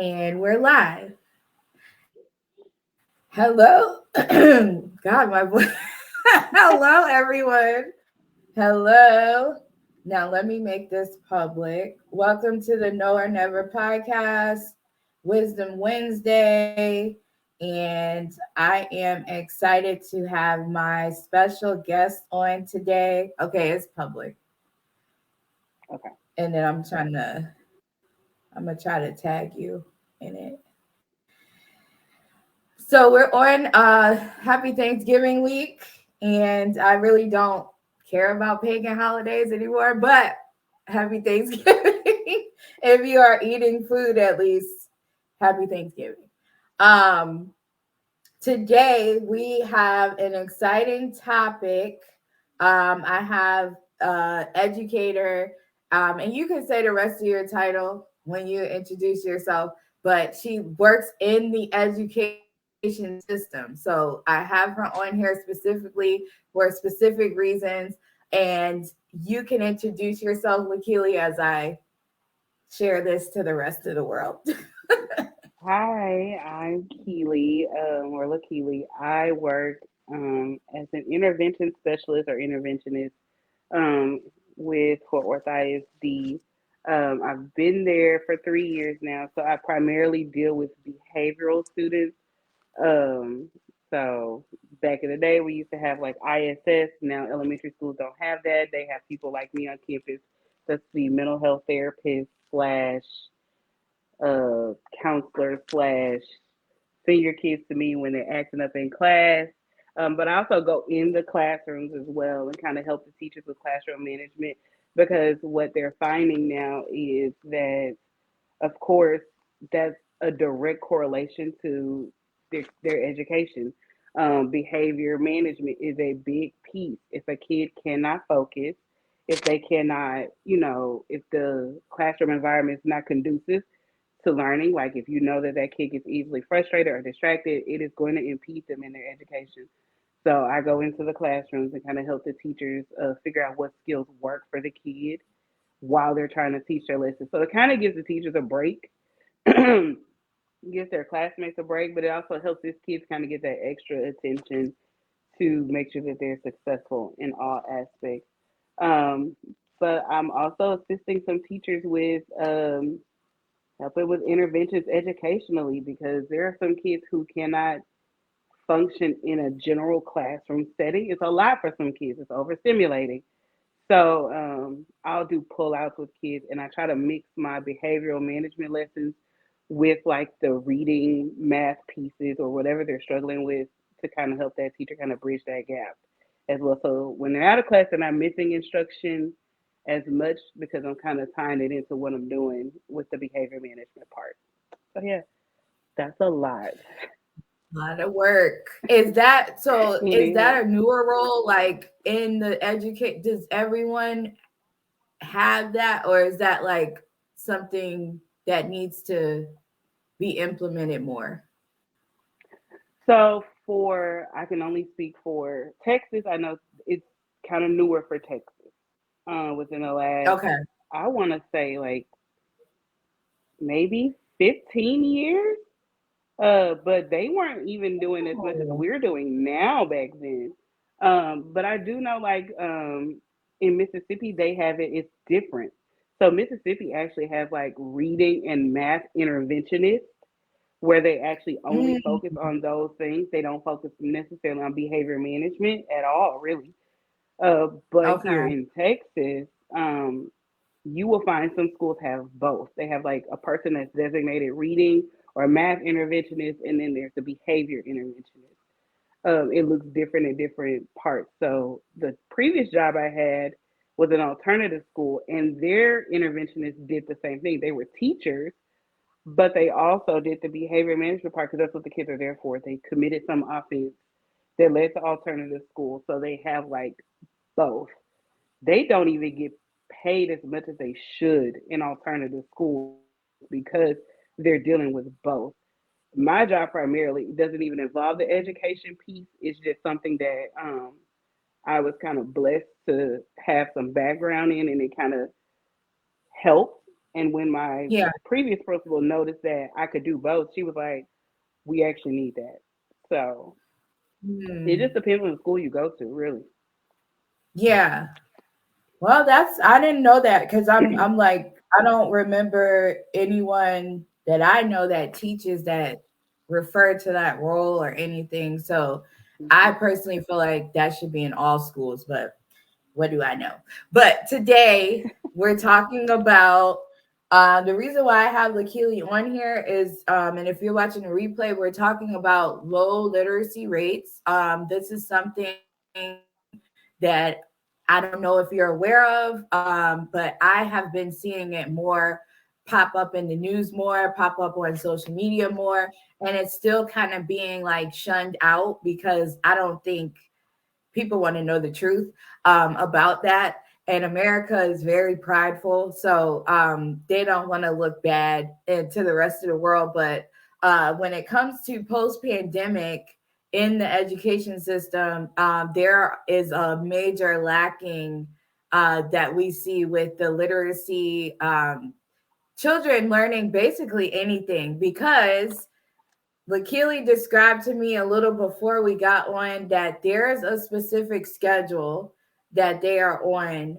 And we're live. Hello. God, my voice. Hello, everyone. Hello. Now, let me make this public. Welcome to the No or Never Podcast, Wisdom Wednesday. And I am excited to have my special guest on today. Okay, it's public. Okay. And then I'm gonna try to tag you in it. So we're on Happy Thanksgiving week, and I really don't care about pagan holidays anymore, but Happy Thanksgiving. If you are eating food, at least Happy Thanksgiving. Um, Today we have an exciting topic. I have educator, and you can say the rest of your title when you introduce yourself, but she works in the education system. So I have her on here specifically for specific reasons, and you can introduce yourself, Lakili, as I share this to the rest of the world. Hi, I'm Keely, or Lakeely. I work as an intervention specialist or interventionist um, with Fort Worth ISD. I've been there for 3 years now, so I primarily deal with behavioral students. Um, so back in the day, we used to have like ISS. Now elementary schools don't have that. They have people like me on campus. That's the mental health therapist slash uh, counselor slash senior kids to me when they're acting up in class. But I also go in the classrooms as well and kind of help the teachers with classroom management because what they're finding now is that, of course, that's a direct correlation to their education. Behavior management is a big piece. If a kid cannot focus, if they cannot, if the classroom environment is not conducive to learning, like if you know that that kid gets easily frustrated or distracted, it is going to impede them in their education. So I go into the classrooms and kind of help the teachers figure out what skills work for the kid while they're trying to teach their lesson. So it kind of gives the teachers a break, gives their classmates a break, but it also helps these kids kind of get that extra attention to make sure that they're successful in all aspects. Um, but I'm also assisting some teachers with helping with interventions educationally because there are some kids who cannot function in a general classroom setting. It's a lot for some kids. It's overstimulating. So I'll do pull outs with kids and I try to mix my behavioral management lessons with like the reading math pieces or whatever they're struggling with to kind of help that teacher kind of bridge that gap as well. So when they're out of class, they're not missing instruction as much because I'm kind of tying it into what I'm doing with the behavior management part. So yeah, that's a lot. A lot of work. Is that so? It Is is. that a newer role? Like in the educate, does everyone have that, or is that like something that needs to be implemented more? So for I can only speak for Texas. I know it's kind of newer for Texas. Within the last, Okay. I want to say like maybe 15 years. But they weren't even doing as much as Oh, we're doing now back then. But I do know like in Mississippi they have it. It's different. So Mississippi actually has like reading and math interventionists where they actually only focus mm, on those things. They don't focus necessarily on behavior management at all, really. But here okay. in Texas, you will find some schools have both. They have like a person that's designated reading or math interventionist, and then there's the behavior interventionist. It looks different in different parts. So the previous job I had was an alternative school, and their interventionists did the same thing. They were teachers, but they also did the behavior management part because that's what the kids are there for. They committed some offense that led to alternative school, so they have like both. They don't even get paid as much as they should in alternative schools because they're dealing with both. My job primarily doesn't even involve the education piece. It's just something that I was kind of blessed to have some background in, and it kind of helped. And when my Yeah. previous principal noticed that I could do both, she was like, "We actually need that." So it just Hmm. depends on the school you go to, really. Yeah. Well, that's I didn't know that because I'm like I don't remember anyone that I know that teaches that refer to that role or anything. So I Mhm. personally feel like that should be in all schools, but what do I know? But today we're talking about the reason why I have Lakili on here is, and if you're watching the replay, we're talking about low literacy rates. This is something that I don't know if you're aware of, but I have been seeing it more pop up in the news more, pop up on social media more, and it's still kind of being like shunned out because I don't think people want to know the truth about that. And America is very prideful, so they don't want to look bad to the rest of the world. But when it comes to post-pandemic in the education system, there is a major lacking that we see with the literacy. Children learning basically anything because Lakili described to me a little before we got on that there is a specific schedule that they are on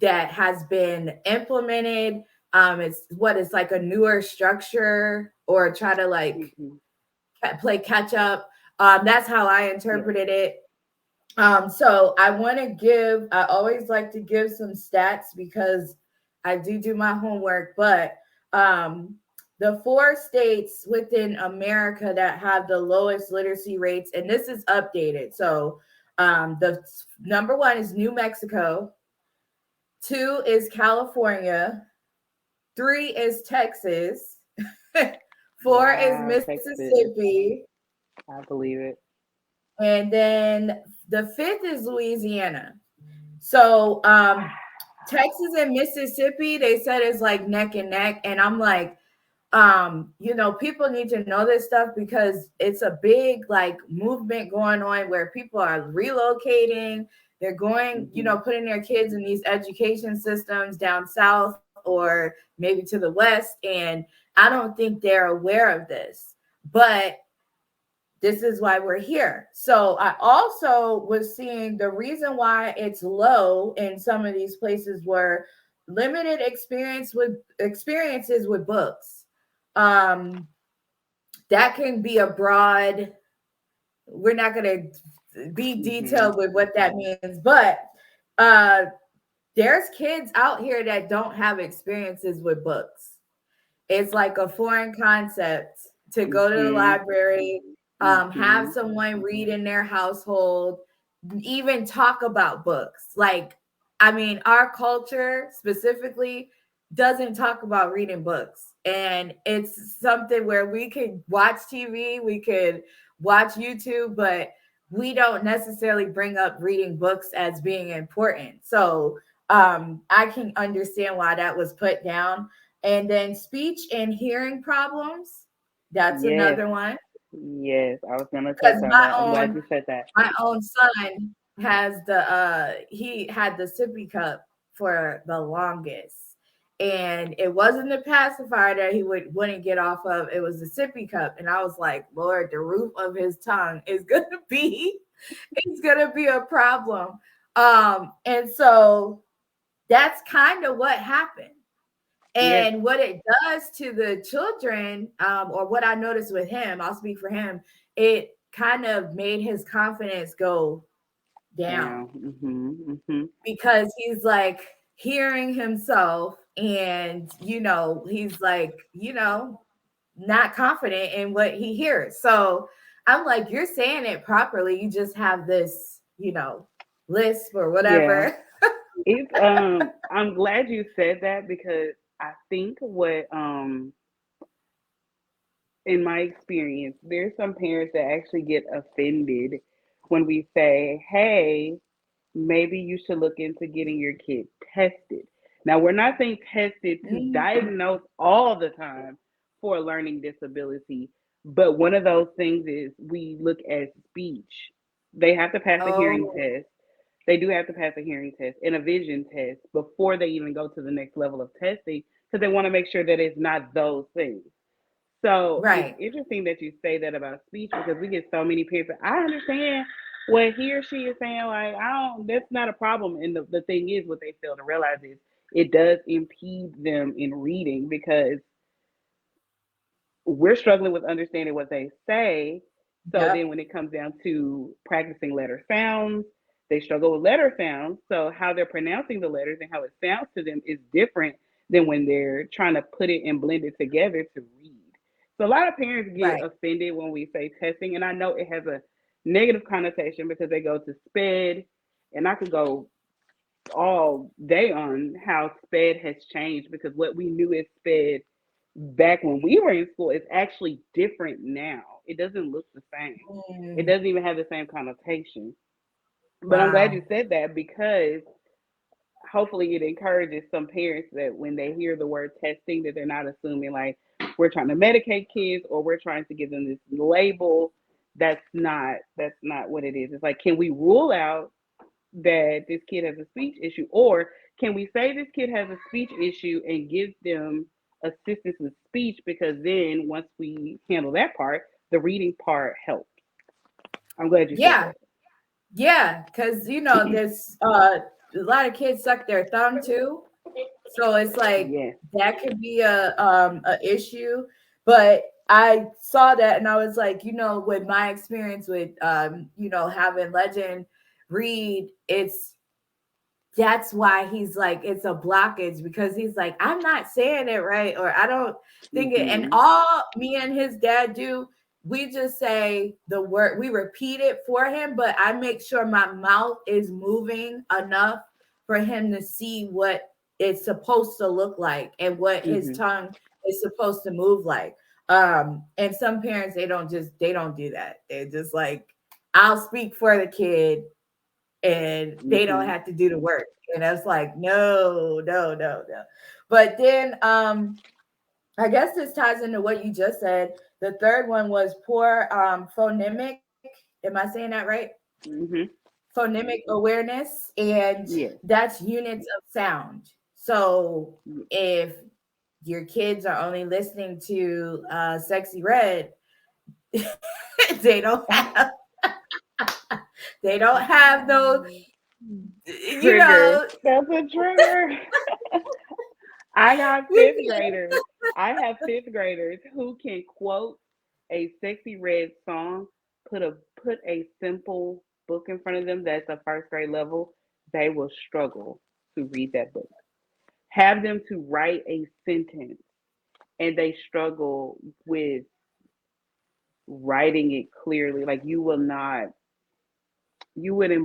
that has been implemented. It's what it's like a newer structure or try to like Mhm. play catch up. That's how I Yeah. interpreted it. So I want to give, I always like to give some stats because I do my homework, but um, the 4 states within America that have the lowest literacy rates, and this is updated. So the number one is New Mexico, two is California, three is Texas, four is Wow, Texas. Mississippi, I believe it. and then the fifth is Louisiana. So Texas and Mississippi, they said is like neck and neck. And I'm like, people need to know this stuff because it's a big like movement going on where people are relocating. They're going, Hmm. putting their kids in these education systems down south or maybe to the west. And I don't think they're aware of this. But this is why we're here. So I also was seeing the reason why it's low in some of these places were limited experiences with books. Um, that can be a broad. We're not going to be Hmm. detailed with what that means, but uh, there's kids out here that don't have experiences with books. It's like a foreign concept to go to the Hmm. library, have Hmm. someone read in their household, even talk about books. Like, I mean, our culture specifically doesn't talk about reading books. And it's something where we could watch TV, we could watch YouTube, but we don't necessarily bring up reading books as being important. So I can understand why that was put down. And then speech and hearing problems. That's Yes. another one. Yes. I was gonna touch Because on my that. I'm glad own you said that. my own son has he had the sippy cup for the longest. And it wasn't the pacifier that he wouldn't get off of. It was the sippy cup. And I was like, Lord, the roof of his tongue is gonna be it's gonna be a problem. And so that's kind of what happened. Yes. And what it does to the children, or what I noticed with him, I'll speak for him, it kind of made his confidence go down Down. Hmm. Hmm. because he's like hearing himself and, he's like, not confident in what he hears. So I'm like, you're saying it properly. You just have this, lisp or Yeah. whatever. It's I'm glad you said that because I think what in my experience, there's some parents that actually get offended when we say, "Hey, maybe you should look into getting your kid tested." Now, we're not saying tested to Mm. diagnose all the time for a learning disability, but one of those things is we look at speech. They have to pass a hearing Oh, test. They do have to pass a hearing test and a vision test before they even go to the next level of testing because they want to make sure that it's not those things. So it's Right. interesting that you say that about speech because we get so many people. I understand what he or she is saying. Like, I don't, that's not a problem. And the thing is, what they fail to realize is it does impede them in reading because we're struggling with understanding what they say. So then Yep. when it comes down to practicing letter sounds, they struggle with letter sounds. So how they're pronouncing the letters and how it sounds to them is different than when they're trying to put it and blend it together to read. So a lot of parents get Right. offended when we say testing, and I know it has a negative connotation because they go to SPED, and I could go all day on how SPED has changed because what we knew as SPED back when we were in school is actually different now. It doesn't look the same. It Mm, doesn't even have the same connotation. But I'm glad you wow. said that because hopefully it encourages some parents that when they hear the word testing that they're not assuming like we're trying to medicate kids or we're trying to give them this label. That's not what it is. It's like, can we rule out that this kid has a speech issue, or can we say this kid has a speech issue and give them assistance with speech, because then once we handle that part, the reading part helps. I'm glad you said Yeah. Yeah. Because, that. there's a lot of kids suck their thumb too. So it's like Yes. that could be a issue. But I saw that and I was like, with my experience with having Legend read, that's why he's like it's a blockage because he's like I'm not saying it right or I don't think it, and Hmm. all me and his dad do, we just say the word, we repeat it for him, but I make sure my mouth is moving enough for him to see what it's supposed to look like and what his Hmm. tongue is supposed to move like. And some parents, they don't do that. They're just like, I'll speak for the kid and they don't Hmm. have to do the work. And I was like, no, no, no, no. But then I guess this ties into what you just said. The third one was poor phonemic. Am I saying that right? Hmm. Phonemic awareness, and Yes. that's units of sound. So if your kids are only listening to Sexy Red, they don't have they don't have those, you Trigger. know. That's a trigger. I got We fifth graders. I have fifth graders who can quote a Sexy Red song, put a simple book in front of them that's a first grade level. They will struggle to read that book. Have them to write a sentence, and they struggle with writing it clearly. Like you wouldn't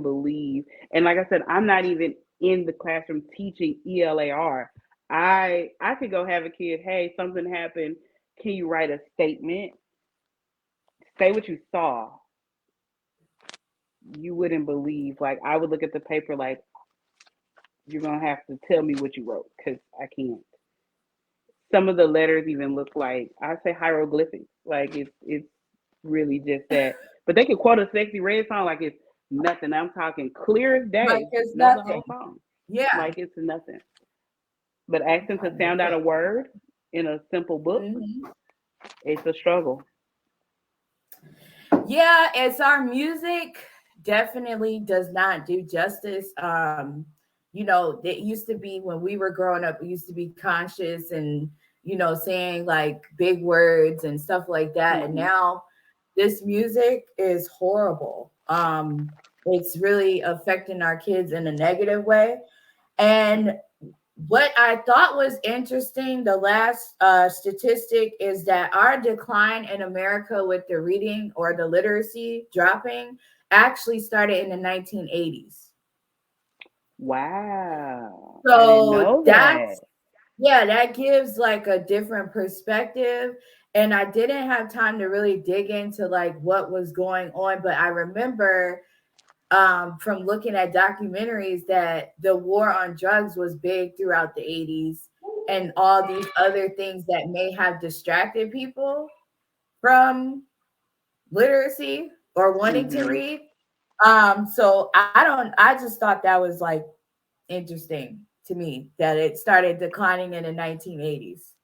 believe. And like I said, I'm not even in the classroom teaching ELAR. I could go have a kid, hey, something happened. Can you write a statement? Say what you saw. You wouldn't believe. Like I would look at the paper like you're gonna have to tell me what you wrote because I can't. Some of the letters even look like I say hieroglyphics. Like it's really just that. But they can quote a Sexy Red song like it's nothing. I'm talking clear as like day. it's Know the whole nothing. song Yeah. like it's nothing. But ask them to I'm sound like, out a word in a simple book. mhm. It's a struggle. Yeah, it's our music definitely does not do justice. It used to be when we were growing up, we used to be conscious and saying like big words and stuff like that. And Hmm. now this music is horrible. It's really affecting our kids in a negative way. And what I thought was interesting, the last statistic is that our decline in America with the reading or the literacy dropping actually started in the 1980s. Wow, I didn't So know that. that gives like a different perspective. And I didn't have time to really dig into like what was going on, but I remember from looking at documentaries that the war on drugs was big throughout the 80s and all these other things that may have distracted people from literacy or wanting to Hmm. read. So I just thought that was like interesting to me that it started declining in the 1980s.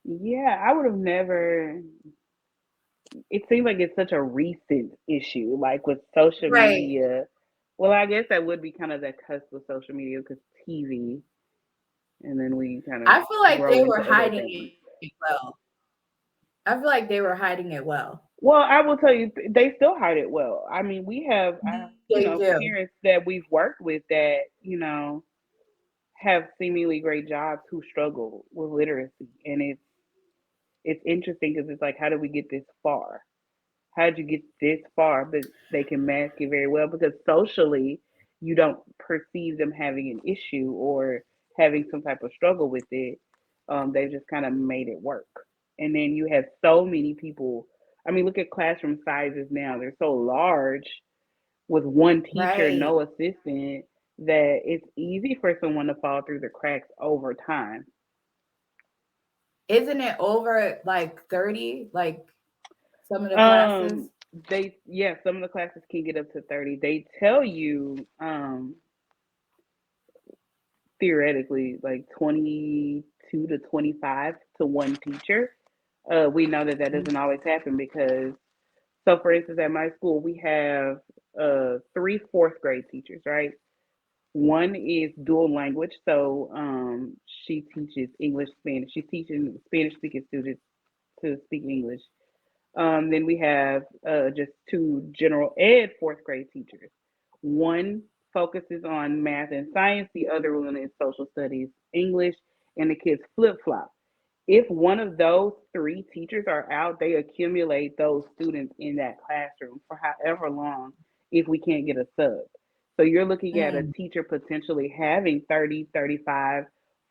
Yeah, I would have never. It seems like it's such a recent issue, like with social Right. media. Well, I guess that would be kind of the cusp of social media because TV, and then we kind I feel of like grow they were into other hiding things. it well. I feel like they were hiding it well. Well, I will tell you, they still hide it well. I mean, we have, They do. parents that we've worked with that, have seemingly great jobs who struggle with literacy, and it's interesting because it's like, how did we get this far? How'd you get this far? But they can mask it very well because socially, you don't perceive them having an issue or having some type of struggle with it. They've just kind of made it work. And then you have so many people. I mean, look at classroom sizes now. They're so large with one teacher, Right. no assistant, that it's easy for someone to fall through the cracks over time. Isn't it over like 30? Like some of the Um, classes? some of the classes can get up to 30. They tell you, theoretically, like 22 to 25 to one teacher. We know that that doesn't always happen because, so for instance, at my school, we have three fourth grade teachers, right? One is dual language, so she teaches English, Spanish. She's teaching Spanish speaking students to speak English. Then we have just two general ed fourth grade teachers. One focuses on math and science, the other one is social studies, English, and the kids flip flop. If one of those three teachers are out, they accumulate those students in that classroom for however long if we can't get a sub. So you're looking at a Mm, teacher potentially having 30, 35,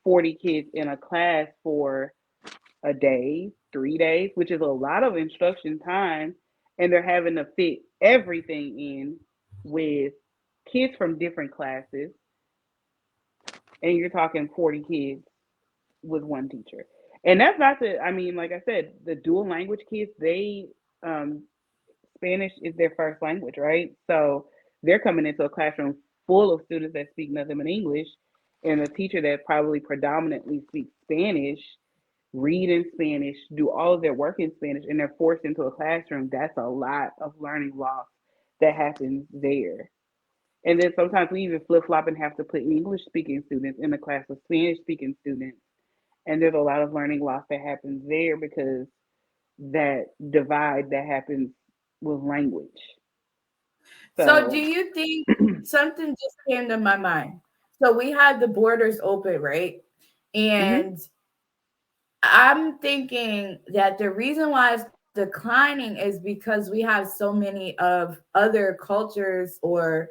40 kids in a class for a day, 3 days, which is a lot of instruction time, and they're having to fit everything in with kids from different classes, and you're talking 40 kids with one teacher. And that's not the, I mean, like I said, the dual language kids, um, Spanish is their first language, right? So they're coming into a classroom full of students that speak nothing but English, and a teacher that probably predominantly speaks Spanish read in Spanish, do all of their work in Spanish, and they're forced into a classroom. That's a lot of learning loss that happens there. And then sometimes we even flip flop and have to put English speaking students in a class of Spanish speaking students. And there's a lot of learning loss that happens there because that divide that happens with language. So, do So, you think something just came to my mind? So, we had the borders open, right? mhm, And I'm thinking that the reason why it's declining is because we have so many of other cultures or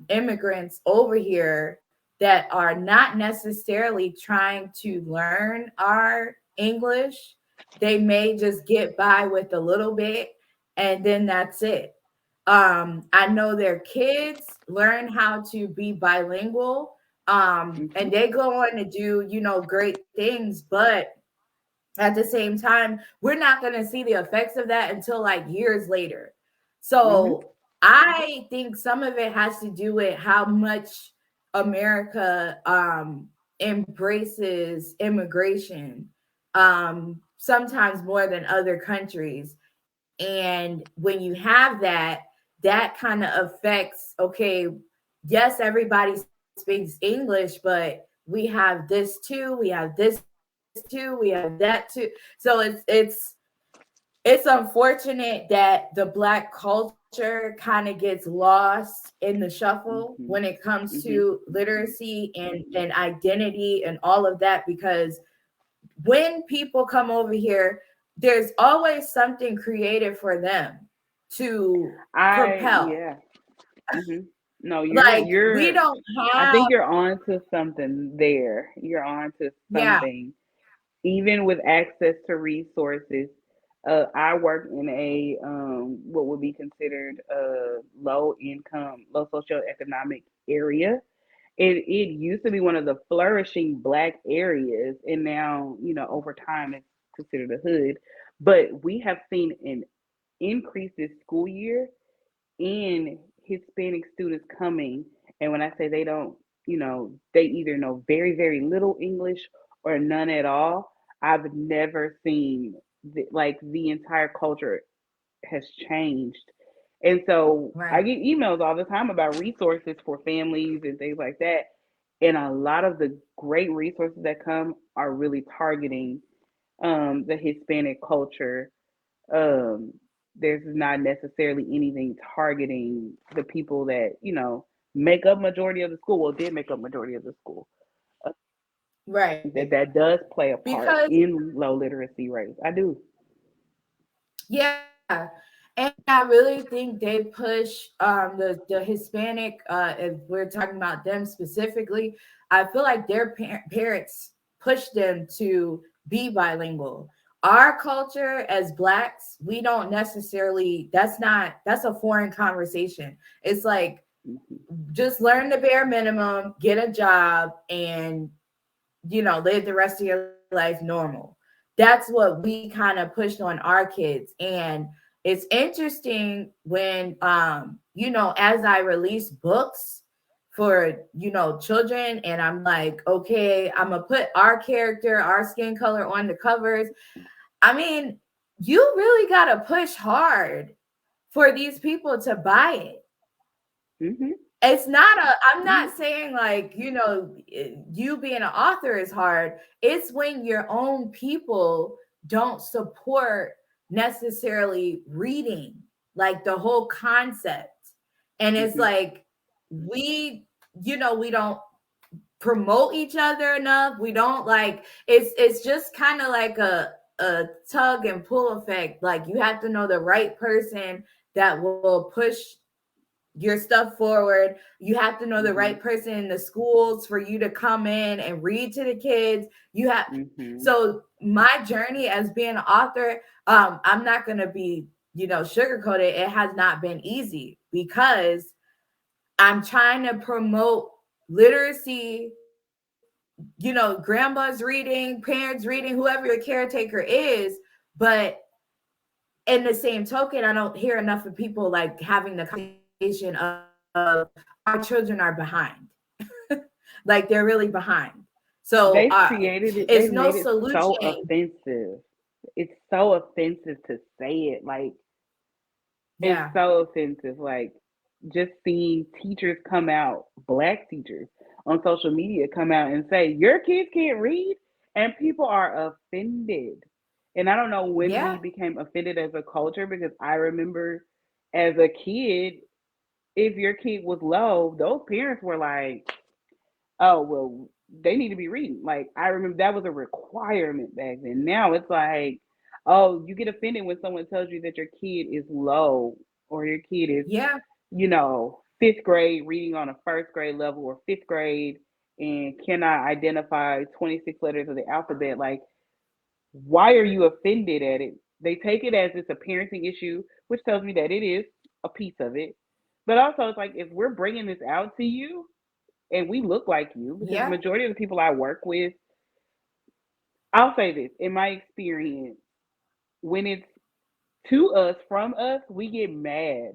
immigrants over here that are not necessarily trying to learn our English. They may just get by with a little bit and then that's it. I know their kids learn how to be bilingual, mhm, and they go on to do, great things, but at the same time, we're not going to see the effects of that until like years later. mhm, So I think some of it has to do with how much America embraces immigration, sometimes more than other countries. And when you have that, that kind of affects, okay, yes, everybody speaks English, but we have this too, we have this too, we have that too. So it's unfortunate that the Black culture kind of gets lost in the shuffle when it mhm, comes to mhm. literacy and identity and all of that, because when people come over here, there's always something creative for them to propel. Yeah. Mhm. No, Like we don't I have, think you're on to something there. You're on to yeah. something. Even with access to resources, I work in a what would be considered a low income, low socioeconomic area. It used to be one of the flourishing black areas, and now over time it's considered a hood. But we have seen an increase this school year in Hispanic students coming. And when I say they don't, they either know very, very little English or none at all. I've never seen like the entire culture has changed. And so I Right. get emails all the time about resources for families and things like that. And a lot of the great resources that come are really targeting the Hispanic culture. Um, there's not necessarily anything targeting the people that, make up majority of the school. Well, did make up majority of the school. I think Right. that does play a part Because in low literacy rates. I do. yeah, and I really think they push the Hispanic. If we're talking about them specifically, I feel like their parents push them to be bilingual. Our culture as blacks, we don't necessarily. That's a foreign conversation. It's like Hmm. just learn the bare minimum, get a job, and live the rest of your life normal. That's what we kind of pushed on our kids. And it's interesting when as I release books for children, and I'm like, okay, I'm gonna put our character, our skin color on the covers. I mean, you really gotta push hard for these people to buy it. Hmm. It's not I'm Hmm. not saying like, you being an author is hard. It's when your own people don't support necessarily reading, like the whole concept. And it's Hmm. like we don't promote each other enough. We don't like it's just kind of like a tug and pull effect. Like you have to know the right person that will push your stuff forward. You have to know the right Hmm. person in the schools for you to come in and read to the kids. You have Hmm. so my journey as being an author, I'm not gonna be, sugarcoated. It has not been easy because I'm trying to promote literacy, grandma's reading, parents reading, whoever your caretaker is, but in the same token, I don't hear enough of people like having the conversation of our children are behind. Like they're really behind. So They've created it's it. no They've made it so solution. offensive. It's so offensive to say it. Like it's Yeah. so offensive. Like just seeing teachers come out, black teachers on social media come out and say your kids can't read, and people are offended. And I don't know when we Yeah. became offended as a culture because I remember as a kid, if your kid was low, those parents were like, oh well, they need to be reading. Like I remember that was a requirement back then. Now it's like, oh, you get offended when someone tells you that your kid is low or your kid is, Yeah. fifth grade reading on a first grade level or fifth grade and cannot identify 26 letters of the alphabet. Like, why are you offended at it? They take it as it's a parenting issue, which tells me that it is a piece of it. But also, it's like if we're bringing this out to you, and we look like you because the Yeah. majority of the people I work with, I'll say this in my experience, when it's to us from us, we get mad,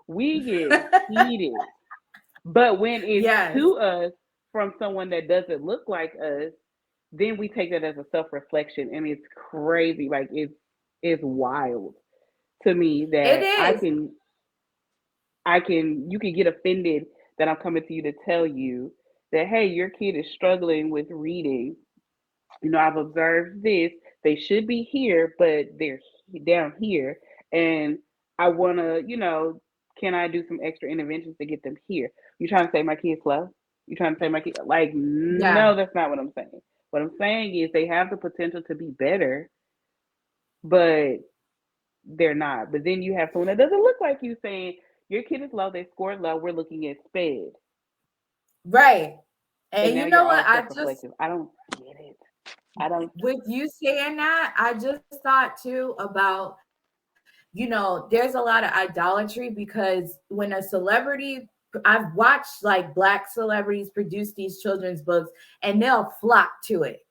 we get heated. But when it's Yes. to us from someone that doesn't look like us, then we take that as a self reflection, and it's crazy. Like it's wild to me It that is. you can get offended that I'm coming to you to tell you that hey, your kid is struggling with reading. I've observed this. They should be here, but they're down here. And I want to, can I do some extra interventions to get them here? You trying to say my kid's slow? You trying to say my kid? Like, no, Yeah. that's not what I'm saying. What I'm saying is they have the potential to be better, but they're not. But then you have someone that doesn't look like you saying, your kid is low, they scored low, we're looking at sped. Right. And And now you you're know what? all self reflective. I don't get it. I don't. With you saying that, I just thought too about, there's a lot of idolatry because when a celebrity, I've watched like black celebrities produce these children's books and they'll flock to it.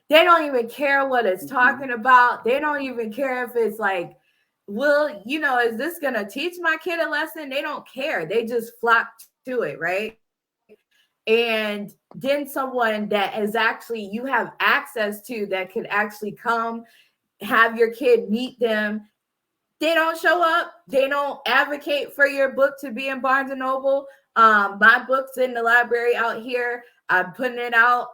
They don't even care what it's Mhm. talking about. They don't even care if it's like, well, is this going to teach my kid a lesson? They don't care. They just flock to it, right? and then someone that is actually you have access to that could actually come have your kid meet them, they don't show up. They don't advocate for your book to be in Barnes and Noble. My book's in the library out here. I'm putting it out.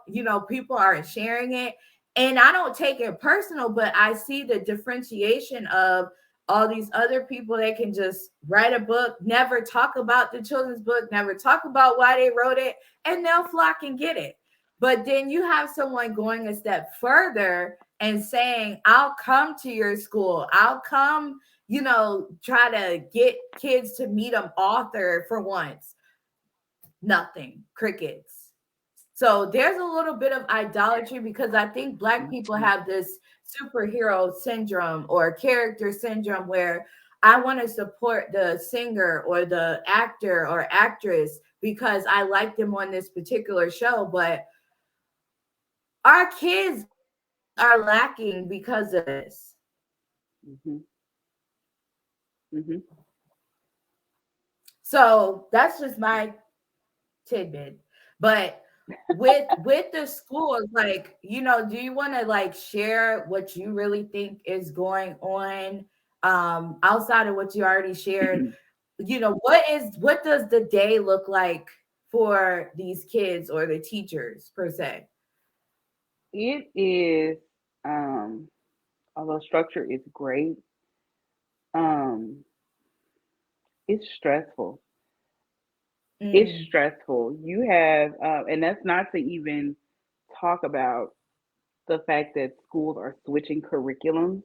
People are sharing it. And I don't take it personal, but I see the differentiation of all these other people that can just write a book, never talk about the children's book, never talk about why they wrote it, and they'll flock and get it. But then you have someone going a step further and saying, I'll come to your school. I'll come try to get kids to meet an author for once. Nothing, crickets. So there's a little bit of idolatry because I think Black people have this superhero syndrome or character syndrome where I want to support the singer or the actor or actress because I like them on this particular show. But our kids are lacking because of this. Mm-hmm. Mm-hmm. So that's just my tidbit. But with the schools, like, do you want to like share what you really think is going on outside of what you already shared? What does the day look like for these kids or the teachers per se? It is, although structure is great, um, it's stressful. It's Mm, stressful. You have, and that's not to even talk about the fact that schools are switching curriculums.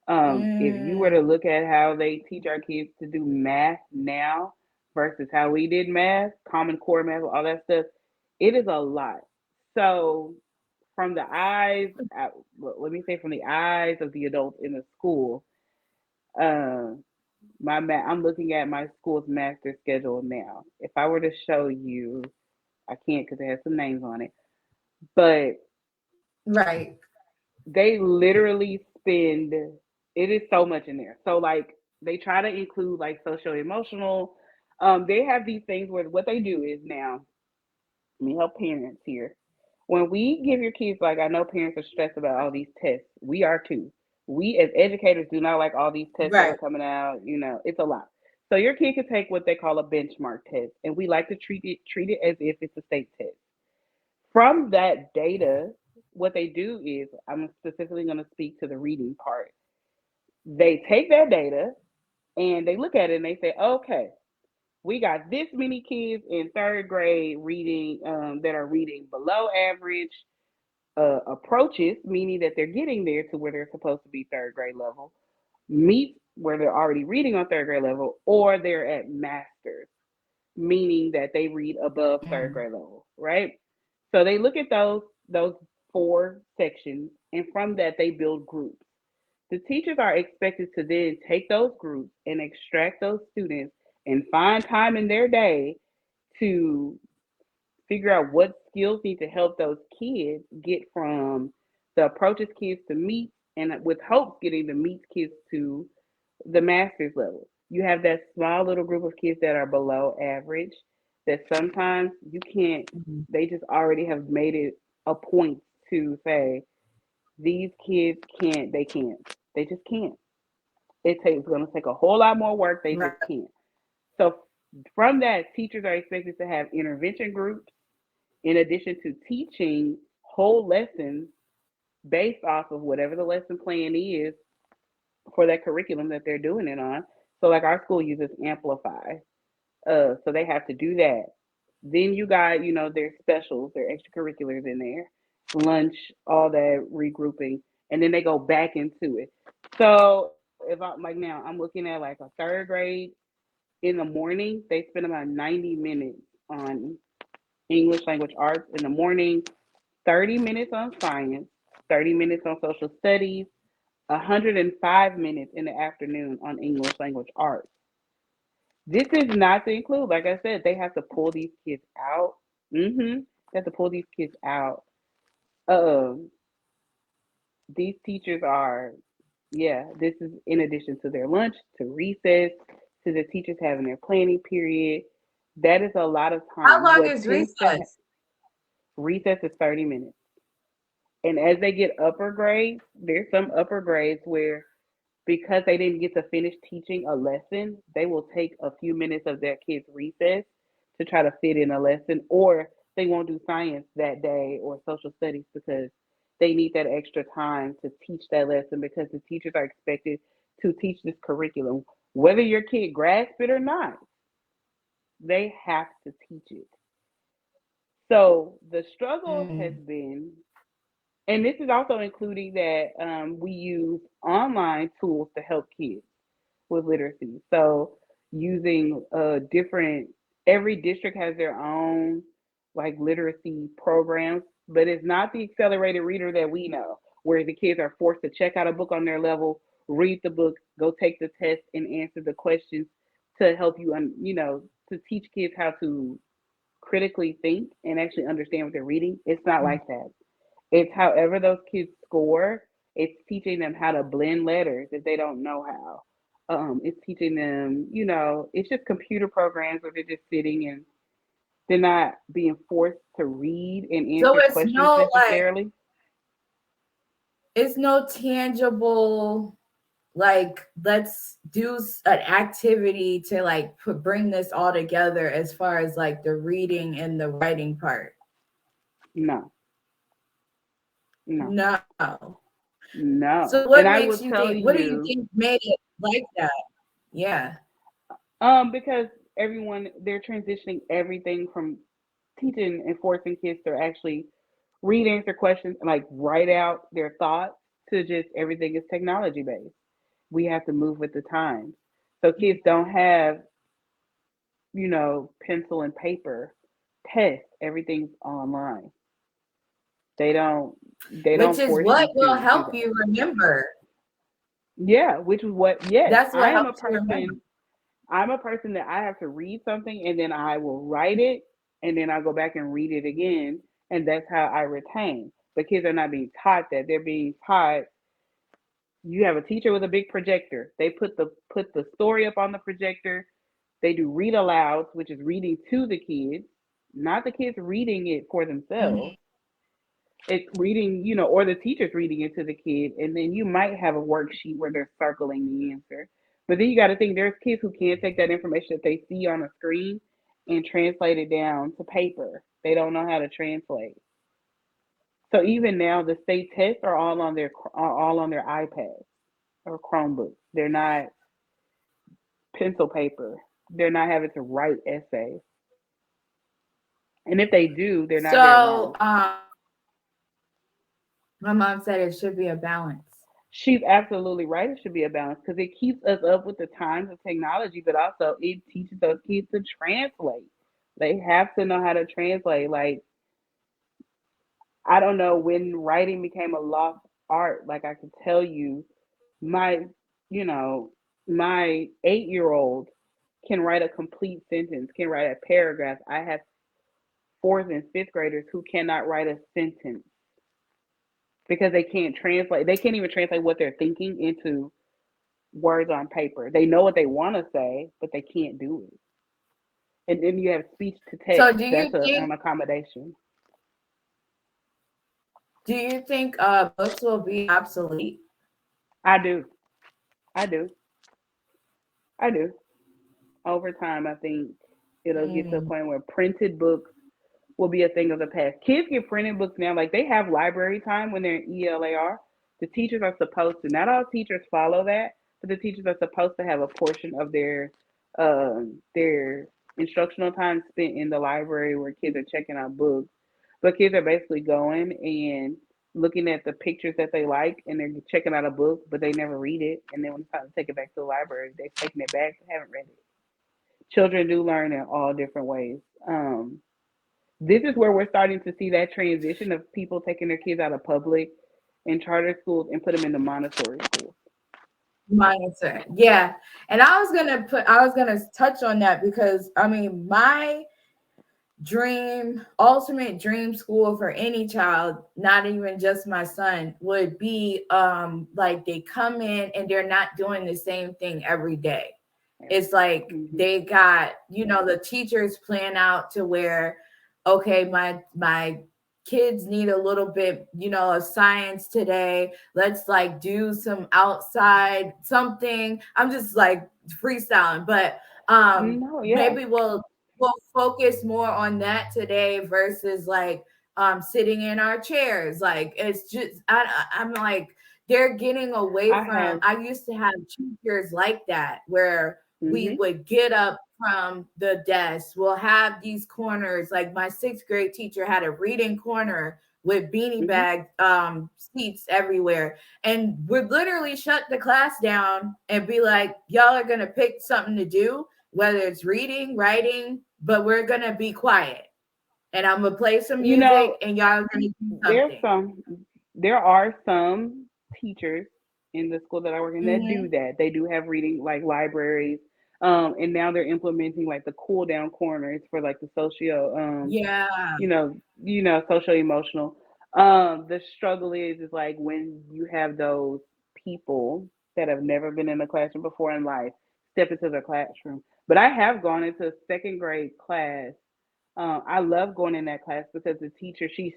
If you were to mm, look at how they teach our kids to do math now versus how we did math, Common Core math, all that stuff, it is a lot. So, from the eyes, let me say, from the eyes of the adults in the school, uh, I'm looking at my school's master schedule now. If I were to show you, I can't because it has some names on it, but right. they literally spend, it is so much in there. So like they try to include like social emotional. They have these things where what they do is now, let me help parents here. When we give your kids, like I know parents are stressed about all these tests. We are too. We as educators do not like all these tests that are Right. coming out. It's a lot. So your kid can take what they call a benchmark test, and we like to treat it as if it's a state test. From that data, what they do is, I'm specifically going to speak to the reading part. They take that data and they look at it and they say, okay, we got this many kids in third grade reading, that are reading below average, approaches, meaning that they're getting there to where they're supposed to be third grade level, meet where they're already reading on third grade level, or they're at masters, meaning that they read above third Mm, grade level, right? So they look at those four sections, and from that they build groups. The teachers are expected to then take those groups and extract those students and find time in their day to figure out what skills need to help those kids get from the approaches kids to meet, and with hopes getting the meets kids to the master's level. You have that small little group of kids that are below average that sometimes you can't, mm, they just already have made it a point to say these kids can't, they can't, they just can't. It's going to take a whole lot more work, they just right. can't. So from that, teachers are expected to have intervention groups in addition to teaching whole lessons based off of whatever the lesson plan is for that curriculum that they're doing it on. So, like our school uses Amplify, so they have to do that. Then you got, their specials, their extracurriculars in there, lunch, all that regrouping, and then they go back into it. So, if I'm like now, I'm looking at like a third grade in the morning, they spend about 90 minutes on English language arts in the morning, 30 minutes on science, 30 minutes on social studies, 105 minutes in the afternoon on English language arts. This is not to include, like I said, they have to pull these kids out. They have to pull these kids out. Um, these teachers are, yeah, this is in addition to their lunch, to recess, to the teachers having their planning period. That is a lot of How time. long What is tends to recess? recess is 30 minutes. And as they get upper grades, there's some upper grades where because they didn't get to finish teaching a lesson, they will take a few minutes of their kids' recess to try to fit in a lesson, or they won't do science that day or social studies because they need that extra time to teach that lesson because the teachers are expected to teach this curriculum. Whether your kid grasps it or not, they have to teach it. So the struggle has Mm. been, and this is also including that we use online tools to help kids with literacy. So using different, every district has their own like literacy programs, but it's not the accelerated reader that we know, where the kids are forced to check out a book on their level, read the book, go take the test, and answer the questions to help you, to teach kids how to critically think and actually understand what they're reading. It's not like that. It's however those kids score, it's teaching them how to blend letters if they don't know how. It's teaching them, it's just computer programs where they're just sitting and they're not being forced to read and So answer questions necessarily. it's no tangible like let's do an activity to like bring this all together as far as like the reading and the writing part. No, no, No. no. So And what I makes will you tell think? What do you you, think made it like that? Yeah. because everyone, they're transitioning everything from teaching and forcing kids to actually read, answer questions, and like write out their thoughts to just everything is technology based. We have to move with the times. So kids don't have, pencil and paper tests. Everything's online. They don't they Which don't is force what you will to do help that. you remember. Yeah, which is what, yes, That's what helps you remember. I'm a person that I have to read something and then I will write it and then I go back and read it again and that's how I retain. But kids are not being taught that. They're being taught you have a teacher with a big projector. They put the story up on the projector. They do read alouds, which is reading to the kids, not the kids reading it for themselves. Mhm. It's reading, or the teacher's reading it to the kid, and then you might have a worksheet where they're circling the answer. But then you got to think there's kids who can't take that information that they see on a screen and translate it down to paper. They don't know how to translate. So even now, the state tests are all on their iPads or Chromebooks. They're not pencil paper. They're not having to write essays. And if they do, they're not very So long. my mom said it should be a balance. She's absolutely right. It should be a balance because it keeps us up with the times of technology, but also it teaches those kids to translate. They have to know how to translate. Like, I don't know when writing became a lost art. Like, I can tell you, my, you know, my 8-year-old can write a complete sentence, can write a paragraph. I have fourth and fifth graders who cannot write a sentence because they can't translate. They can't even translate what they're thinking into words on paper. They know what they want to say, but they can't do it. And then you have speech to So text. That's an accommodation. do you think books will be obsolete? I do. I do. I do. Over time, I think it'll get to a Mm. point where printed books will be a thing of the past. Kids get printed books now. Like they have library time when they're in ELAR. The teachers are supposed to. Not all teachers follow that, but the teachers are supposed to have a portion of their instructional time spent in the library where kids are checking out books. But kids are basically going and looking at the pictures that they like, and they're checking out a book, but they never read it. And then when it's time to take it back to the library, they're taking it back, they haven't read it. Children do learn in all different ways. This is where we're starting to see that transition of people taking their kids out of public and charter schools and put them into Montessori schools. Mindset. Yeah. And I was gonna touch on that because I mean my ultimate dream school for any child, not even just my son, would be like they come in and they're not doing the same thing every day. It's like Mm-hmm. they got, the teachers plan out to where, okay, my kids need a little bit, of science today. Let's like do some outside something. I'm just like freestyling, but No, yeah. maybe we'll focus more on that today versus like sitting in our chairs. Like it's just I'm like they're getting away I from. have. I used to have teachers like that where we Mm-hmm. would get up from the desk. We'll have these corners. Like my sixth grade teacher had a reading corner with beanie Mm-hmm. bag seats everywhere. And would literally shut the class down and be like, y'all are gonna pick something to do, whether it's reading, writing, but we're gonna be quiet. And I'm gonna play some You know, music and y'all are gonna do there's something. some there are some teachers in the school that I work in that do Hmm. that. They do have reading like libraries. And now they're implementing like the cool down corners for like the socio Yeah. social emotional. The struggle is like when you have those people that have never been in a classroom before in life step into the classroom. But I have gone into a second grade class. I love going in that class because the teacher she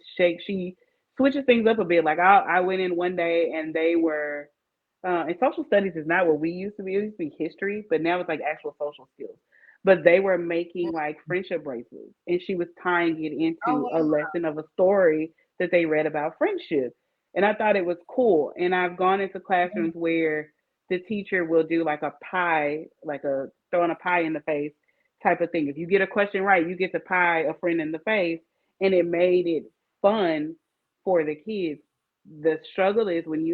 switches things up a bit. Like I went in one day and they were and social studies is not what we used to be. It used to be history, but now it's like actual social skills. But they were making like friendship bracelets, and she was tying it Oh into a wow. lesson of a story that they read about friendship. And I thought it was cool. And I've gone into classrooms where the teacher will do like a pie, like a throwing a pie in the face type of thing. If you get a question right, you get to pie a friend in the face, and it made it fun for the kids. The struggle is when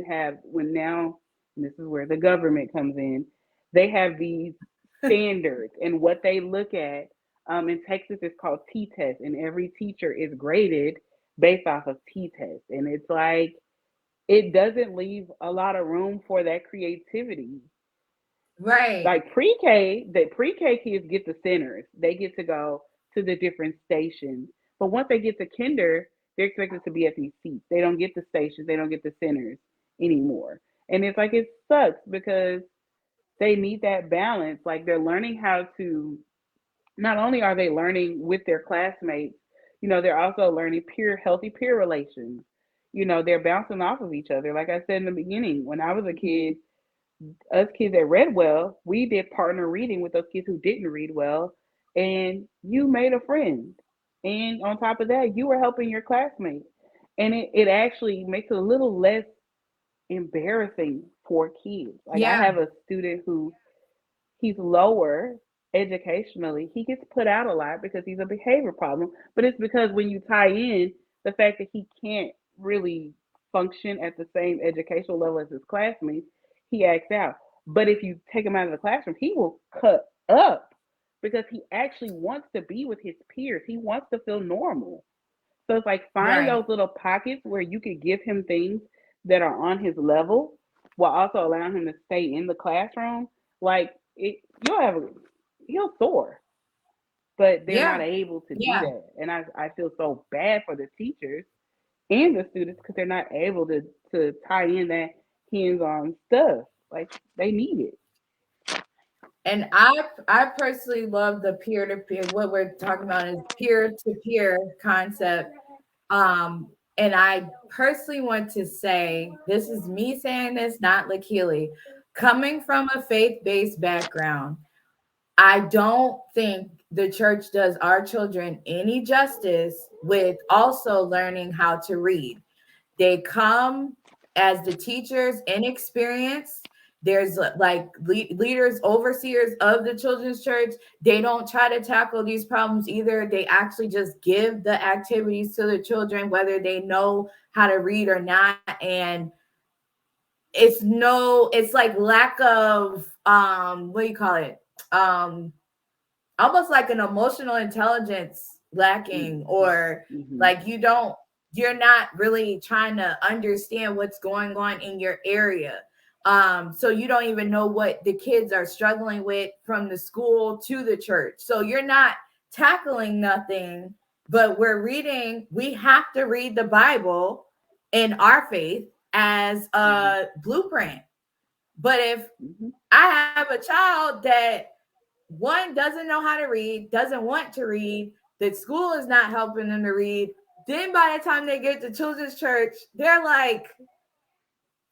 now, and this is where the government comes in, they have these standards, and what they look at in Texas is called T test, and every teacher is graded based off of T test, and it's like it doesn't leave a lot of room for that creativity. Right. Like pre-K, the pre-K kids get the centers. They get to go to the different stations. But once they get to kinder, they're expected to be at these seats. They don't get the stations. They don't get the centers anymore. And it's like it sucks because they need that balance. Like they're learning how to not only are they learning with their classmates, they're also learning healthy peer relations. They're bouncing off of each other. Like I said in the beginning, when I was a kid, us kids that read well, we did partner reading with those kids who didn't read well, and you made a friend. And on top of that, you were helping your classmates. And it actually makes it a little less embarrassing for kids. Like I Yeah. have a student who he's lower educationally. He gets put out a lot because he's a behavior problem. But it's because when you tie in the fact that he can't really function at the same educational level as his classmates, he acts out. But if you take him out of the classroom, he will cut up because he actually wants to be with his peers. He wants to feel normal. So it's like find Right. those little pockets where you could give him things that are on his level while also allowing him to stay in the classroom. Like you'll have he'll soar, but they're not Yeah. able to do Yeah. that. And I feel so bad for the teachers and the students because they're not able to tie in that hands-on stuff. Like they need it. And I personally love the peer to peer. What we're talking about is peer to peer concept. And I personally want to say this is me saying this, not Lakili. Coming from a faith based background, I don't think the church does our children any justice with also learning how to read. They come as the teachers inexperienced. There's like leaders, overseers of the children's church. They don't try to tackle these problems either. They actually just give the activities to the children, whether they know how to read or not. And it's like lack of what do you call it? Um, Almost like an emotional intelligence lacking, or Mm-hmm. like you're not really trying to understand what's going on in your area. So you don't even know what the kids are struggling with from the school to the church, so you're not tackling nothing. But we have to read the Bible in our faith as Mm-hmm. a blueprint. But if Mm-hmm. I have a child that one doesn't know how to read, doesn't want to read, the school is not helping them to read. Then by the time they get to children's church, they're like,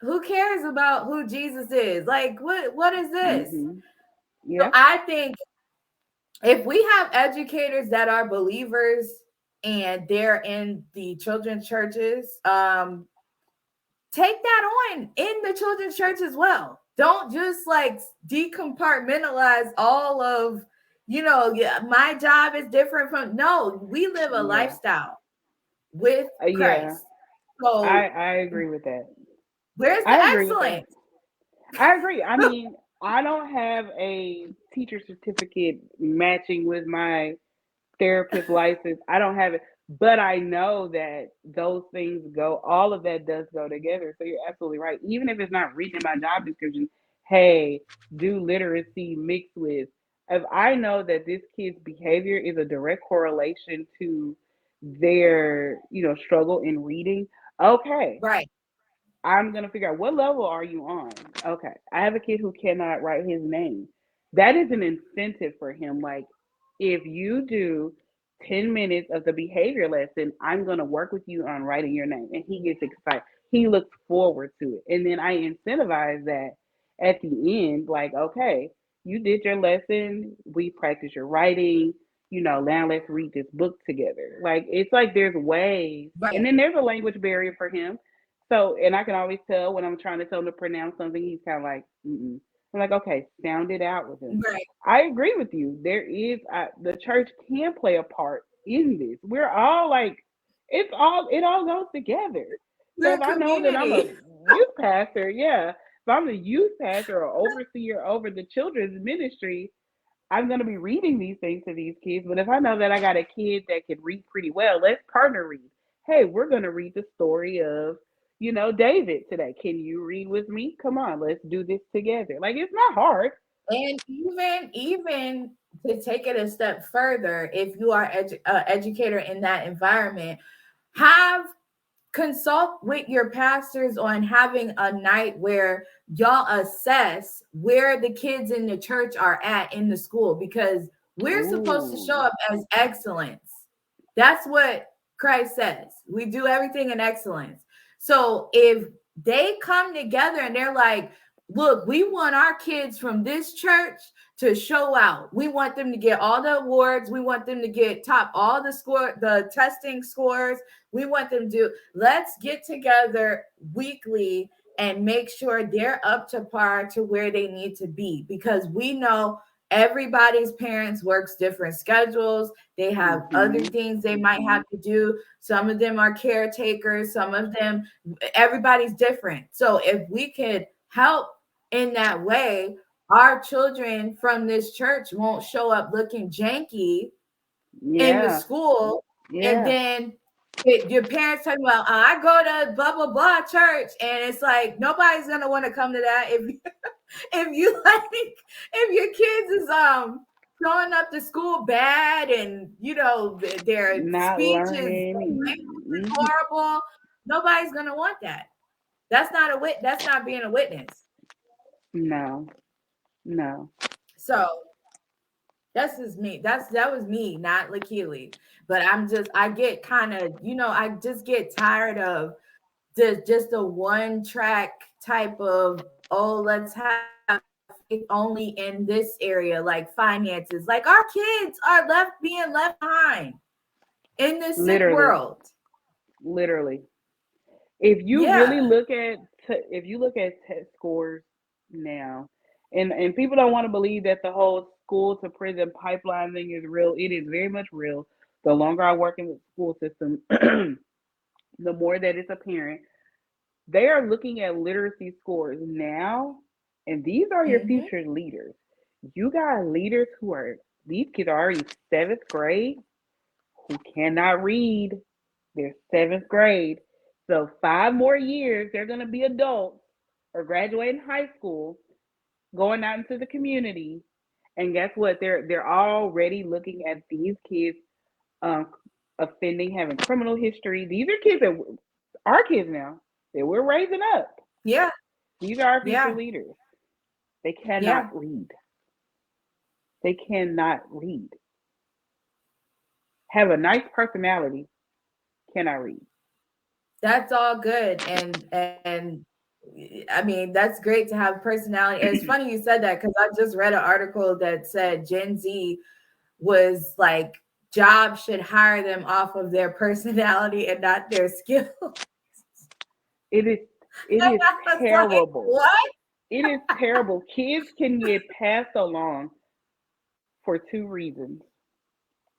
who cares about who Jesus is? Like, what is this? Mm-hmm. So Yeah. I think if we have educators that are believers and they're in the children's churches, take that on in the children's church as well. Don't just like decompartmentalize all of, yeah, my job is different from, no, we live a Yeah. lifestyle with Yeah. Christ. So I agree with that. where's the I agree with that. excellence? I agree. I mean, I don't have a teacher certificate matching with my therapist license. I don't have it, but I know that those things go, all of that does go together. So you're absolutely right. Even if it's not written in my job description, hey, do literacy mixed with, if I know that this kid's behavior is a direct correlation to their, struggle in reading, okay, Right, I'm gonna figure out what level are you on. Okay, I have a kid who cannot write his name. That is an incentive for him. Like, if you do 10 minutes of the behavior lesson, I'm gonna work with you on writing your name, and he gets excited. He looks forward to it, and then I incentivize that at the end. Like, okay, you did your lesson. We practice your writing. Now let's read this book together. Like, it's like there's ways, and right, then there's a language barrier for him, so, and I can always tell when I'm trying to tell him to pronounce something, he's kind of like, mm-mm. I'm like, okay, sound it out with him. right. I agree with you. There is, the church can play a part in this. We're all like, it all goes together. So We're if a I know that I'm a community. youth pastor, yeah, if I'm a youth pastor or overseer over the children's ministry, I'm going to be reading these things to these kids. But if I know that I got a kid that can read pretty well, let's partner read. Hey, we're going to read the story of, David today. Can you read with me? Come on, let's do this together. Like, it's not hard. And even to take it a step further, if you are educator in that environment, have consult with your pastors on having a night where y'all assess where the kids in the church are at in the school, because we're supposed to show Ooh, up as excellence. That's what Christ says. We do everything in excellence. So if they come together and they're like, look, we want our kids from this church to show out. We want them to get all the awards. We want them to get top all the testing scores. We want them to, let's get together weekly and make sure they're up to par to where they need to be, because we know everybody's parents works different schedules. They have other mm-hmm. things they might have to do. Some of them are caretakers, some of them, everybody's different. So if we could help in that way, our children from this church won't show up looking janky in the Yeah, school. And yeah, then your parents talking about, I go to blah blah blah church, and it's like nobody's gonna want to come to that if if you like, if your kids is showing up to school bad, and their not speech is learning. Mhm. horrible. Nobody's gonna want that. That's not that's not being a witness. No, no. So that's just me. That was me, not Lakili. But I get kind of, I just get tired of the one track type of, oh, let's have faith only in this area, like finances. Like our kids are being left behind in this sick Literally, world. literally. If you Yeah. really look at if you look at test scores now, and people don't want to believe that the whole school to prison pipeline thing is real. It is very much real. The longer I work in the school system, the more that it's apparent. They are looking at literacy scores now, and these are your Hmm. future leaders. You got leaders who are, these kids are already seventh grade, who cannot read. They're seventh grade. So 5 more years, they're going to be adults or graduating high school, going out into the community. And guess what? They're already looking at these kids um, offending, having criminal history. These are kids that our kids now that we're raising up. Yeah. These are our future Yeah. leaders. They Yeah. cannot read. They cannot read. Have a nice personality, cannot read. That's all good. And I mean, that's great to have personality. And it's funny you said that because I just read an article that said Gen Z was like jobs should hire them off of their personality and not their skill. It is it And is I was like, terrible. what? It is terrible. Kids can get passed along for two reasons.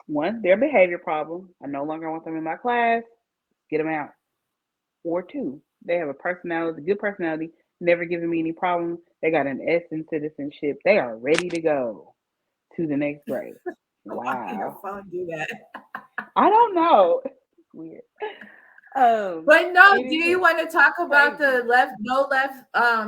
One, their behavior problem. I no longer want them in my class. Get them out. Or two, they have a personality, good personality, never giving me any problems. They got an S in citizenship. They are ready to go to the next grade. Why your Wow. phone do that? I don't know. It's weird. But no, It do is you want to talk about crazy. the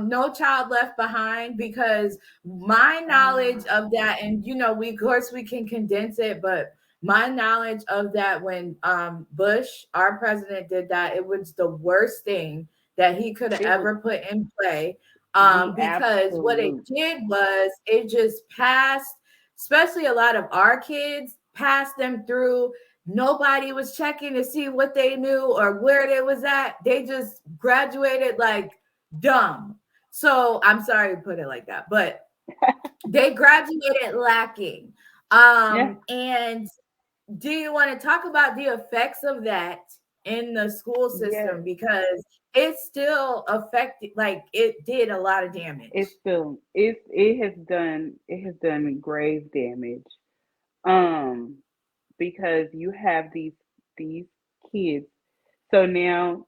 no child left behind? Because my knowledge Oh, of that, and we of course we can condense it, but my knowledge of that when Bush, our president, did that, it was the worst thing that he could have it was ever put in play. the Because what it absolute. did was it just passed, especially a lot of our kids, passed them through. Nobody was checking to see what they knew or where they was at. They just graduated like dumb. So I'm sorry to put it like that, but they graduated lacking. Yeah, And do you want to talk about the effects of that in the school yeah. system? Because it still affected, like it did a lot of It's damage. still it has done grave damage. Um, because you have these kids. So now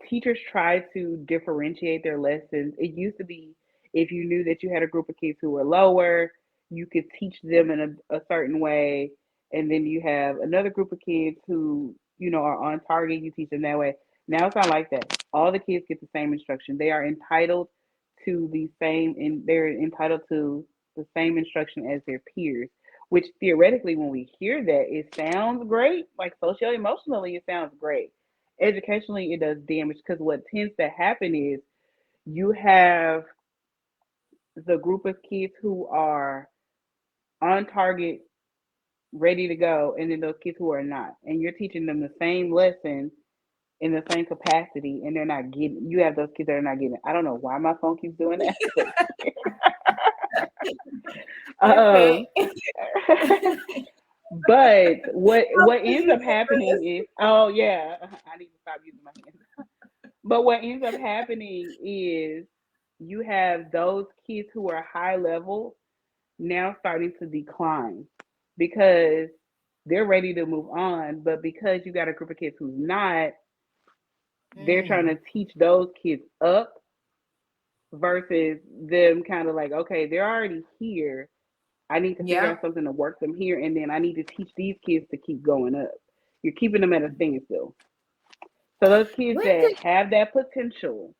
teachers try to differentiate their lessons. It used to be if you knew that you had a group of kids who were lower, you could teach them in a certain way, and then you have another group of kids who are on target. You teach them that way. Now it's not like that. All the kids get the same instruction. They are entitled to the same, and they're entitled to the same instruction as their peers. Which theoretically, when we hear that, it sounds great. Like socio emotionally, it sounds great. Educationally, it does damage because what tends to happen is you have the group of kids who are on target, ready to go, and then those kids who are not. And you're teaching them the same lesson in the same capacity, and they're not getting. You have those kids that are not getting it. I don't know why my phone keeps doing that, but um, Okay. but How what ends busy up is happening this? is, oh yeah, I need to stop using my hands. But what ends up happening is you have those kids who are high level now starting to decline because they're ready to move on. But because you got a group of kids who's not, they're trying to Mm, teach those kids up versus them kind of like, okay, they're already here. I need to figure out yeah. something to work them here, and then I need to teach these kids to keep going up. You're keeping them at a standstill. So those kids When that did have that potential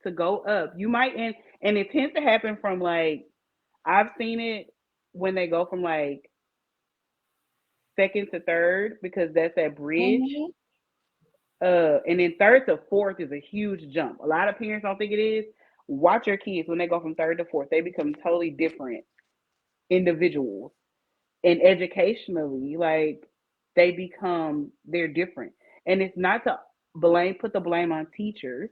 to go up. You might and it tends to happen from like I've seen it when they go from like second to third because that's that bridge. Mhm. And then third to fourth is a huge jump. A lot of parents don't think it is. Watch your kids when they go from third to fourth. They become totally different individuals. And educationally, like they're different. And it's not to put the blame on teachers.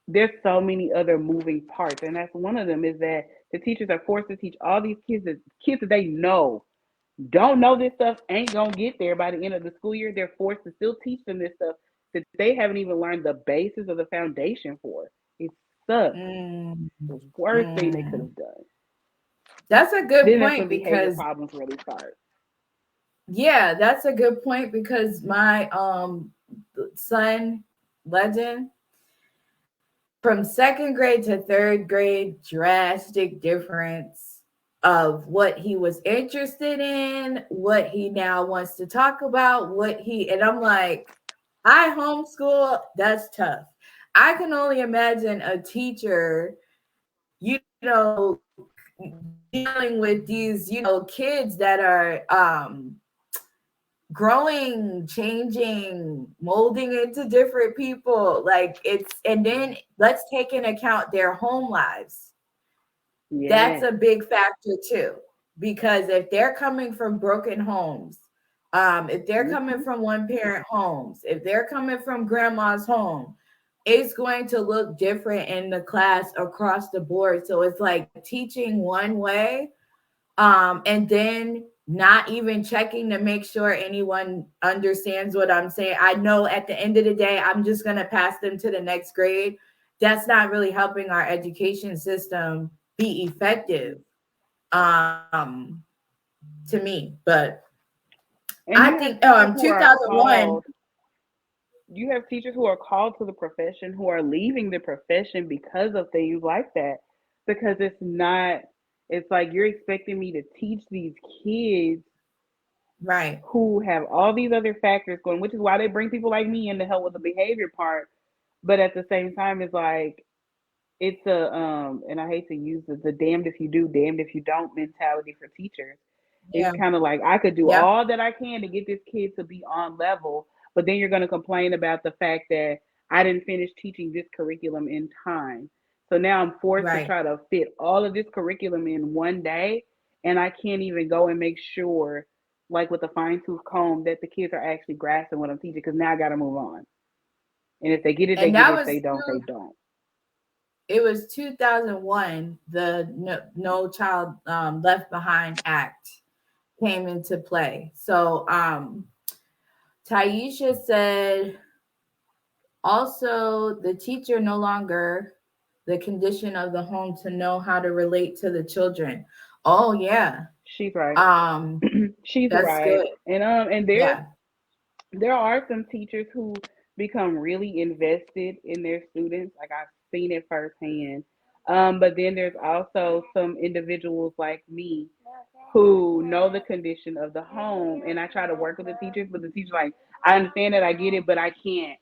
There's so many other moving parts, and that's one of them is that the teachers are forced to teach all these kids that they know don't know this stuff, ain't gonna get there by the end of the school year. They're forced to still teach them this stuff that they haven't even learned the basis of the foundation for. It sucks. Mm, The worst thing they could mm. have done. That's a good Then that's when point behavior because problems really start. yeah, that's a good point because my son Legend from second grade to third grade, drastic difference of what he was interested in, what he now wants to talk about, and I'm like, I homeschool, that's tough. I can only imagine a teacher, dealing with these, kids that are growing, changing, molding into different people. Like and then let's take into account their home lives. That's Yes. a big factor too, because if they're coming from broken homes, if they're coming Mm-hmm. from one parent homes, if they're coming from grandma's home, it's going to look different in the class across the board. So it's like teaching one way, and then not even checking to make sure anyone understands what I'm saying. I know at the end of the day, I'm just going to pass them to the next grade. That's not really helping our education system be effective, um, to me. But I And you think have teachers who are 2001, called, you have teachers who are called to the profession who are leaving the profession because of things like that. Because it's not, it's like you're expecting me to teach these kids right, who have all these other factors going, which is why they bring people like me in to help with the behavior part. But at the same time, it's like, it's a and I hate to use the damned if you do, damned if you don't mentality for teachers. It's yeah, kind of like I could do yeah, all that I can to get this kid to be on level, but then you're going to complain about the fact that I didn't finish teaching this curriculum in time. So now I'm forced to right. try to fit all of this curriculum in one day, and I can't even go and make sure, like with a fine tooth comb, that the kids are actually grasping what I'm teaching because now I got to move on. And if they get it, they And get that it. If was they don't, they don't. it was 2001. The No Child Left Behind Act came into play. So Taisha said also the teacher no longer the condition of the home to know how to relate to the children. Oh yeah. She's right. Um She's that's right. good. And Yeah. there are some teachers who become really invested in their students. Like I've seen it firsthand. But then there's also some individuals like me who know the condition of the home, and I try to work with the teachers, but the teacher's like, I understand that, I get it, but I can't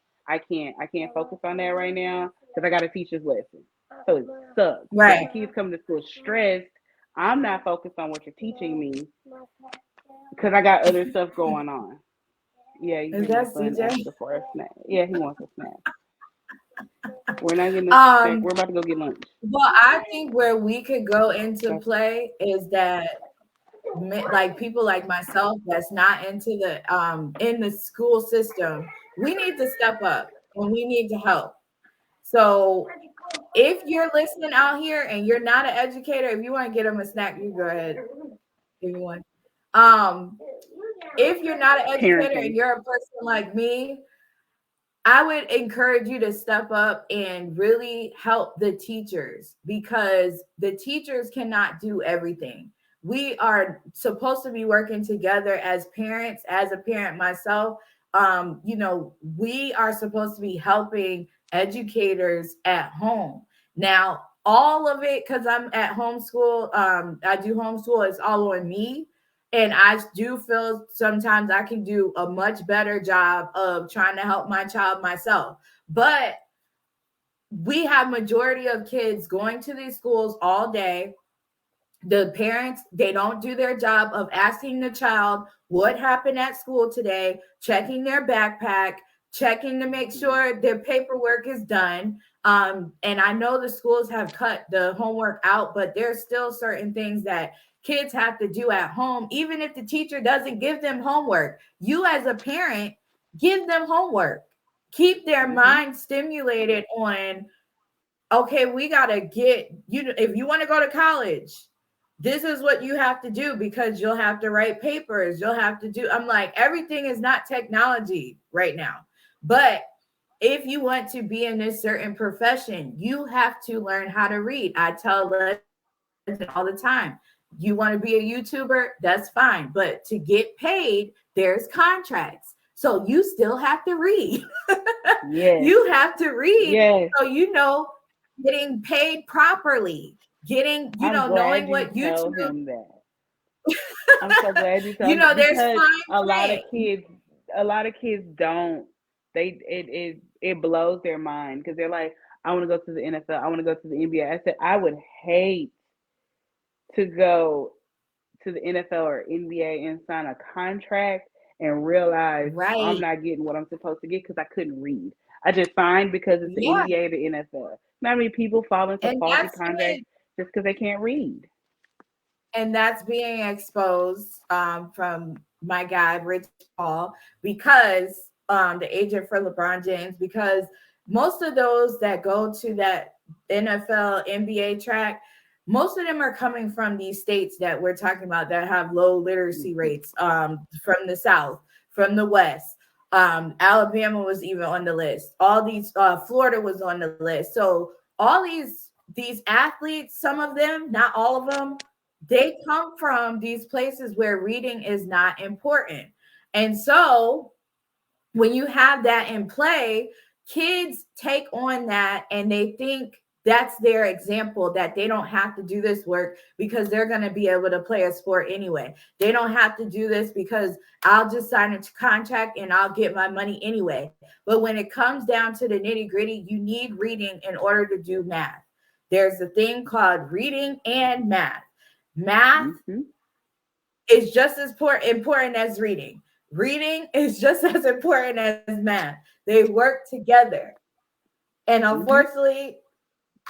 focus on that right now because I got to teach this lesson. So it sucks. So the Right. kids come to school stressed. I'm not focused on what you're teaching me because I got other stuff going on. Yeah, you Is hear my that son CJ? asking for a snack. Yeah, he wants a snack. We're not getting a snack. Um We're about to go get lunch. well, I think where we could go into Okay. play is that like people like myself that's not into the in the school system, we need to step up and we need to help. So if you're listening out here and you're not an educator, if you want to get them a snack, you go ahead if you want. um if you're not an educator and Parenting. you're a person like me, I would encourage you to step up and really help the teachers, because the teachers cannot do everything. We are supposed to be working together as parents, as a parent myself. We are supposed to be helping educators at home. Now, all of it, because I'm at homeschool, I do homeschool, it's all on me. And I do feel sometimes I can do a much better job of trying to help my child myself. But we have majority of kids going to these schools all day. The parents, they don't do their job of asking the child what happened at school today, checking their backpack, checking to make sure their paperwork is done. And I know the schools have cut the homework out, but there's still certain things that kids have to do at home. Even if the teacher doesn't give them homework, you as a parent, give them homework. Keep their Mm-hmm. mind stimulated on, okay, we got to get you, if you want to go to college, this is what you have to do, because you'll have to write papers, you'll have to do, I'm like, everything is not technology right now. But if you want to be in this certain profession, you have to learn how to read. I tell legends all the time, you want to be a YouTuber, that's fine, but to get paid, there's contracts, so you still have to read. Yes. You have to read, Yes. so getting paid properly, getting, I'm glad knowing you what tell YouTube, him that. I'm so glad you tell him there's because fine a lot of print. kids, a lot of kids don't. It blows their mind because they're like, I want to go to the NFL. I want to go to the NBA. I said I would hate to go to the NFL or NBA and sign a contract and realize I'm Right. not getting what I'm supposed to get because I couldn't read. I just signed because it's the Yeah. NBA or the NFL. Not many people fall into And faulty that's contracts when, just because they can't read. And that's being exposed from my guy Rich Paul, because the agent for LeBron James, because most of those that go to that NFL NBA track, most of them are coming from these states that we're talking about that have low literacy rates, from the South, from the West. Alabama was even on the list. All these, Florida was on the list. So all these athletes, some of them, not all of them, they come from these places where reading is not important. And so when you have that in play, kids take on that and they think that's their example, that they don't have to do this work because they're going to be able to play a sport anyway. They don't have to do this because I'll just sign a contract and I'll get my money anyway. But when it comes down to the nitty gritty, you need reading in order to do math. There's a thing called reading and math. Math is just as important as reading. Reading is just as important as math. They work together. And unfortunately,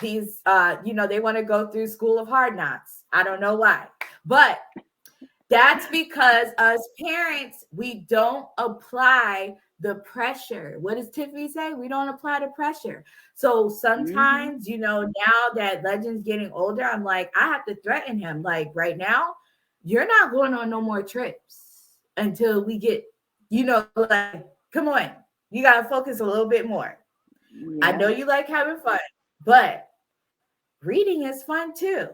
these, they want to go through School of Hard Knocks. I don't know why. But that's because as parents, we don't apply the pressure. What does Tiffany say? We don't apply the pressure. So sometimes, now that Legend's getting older, I'm like, I have to threaten him. Like right now, you're not going on no more trips until we get, like, come on, you got to focus a little bit more. Yeah. I know you like having fun, but reading is fun too.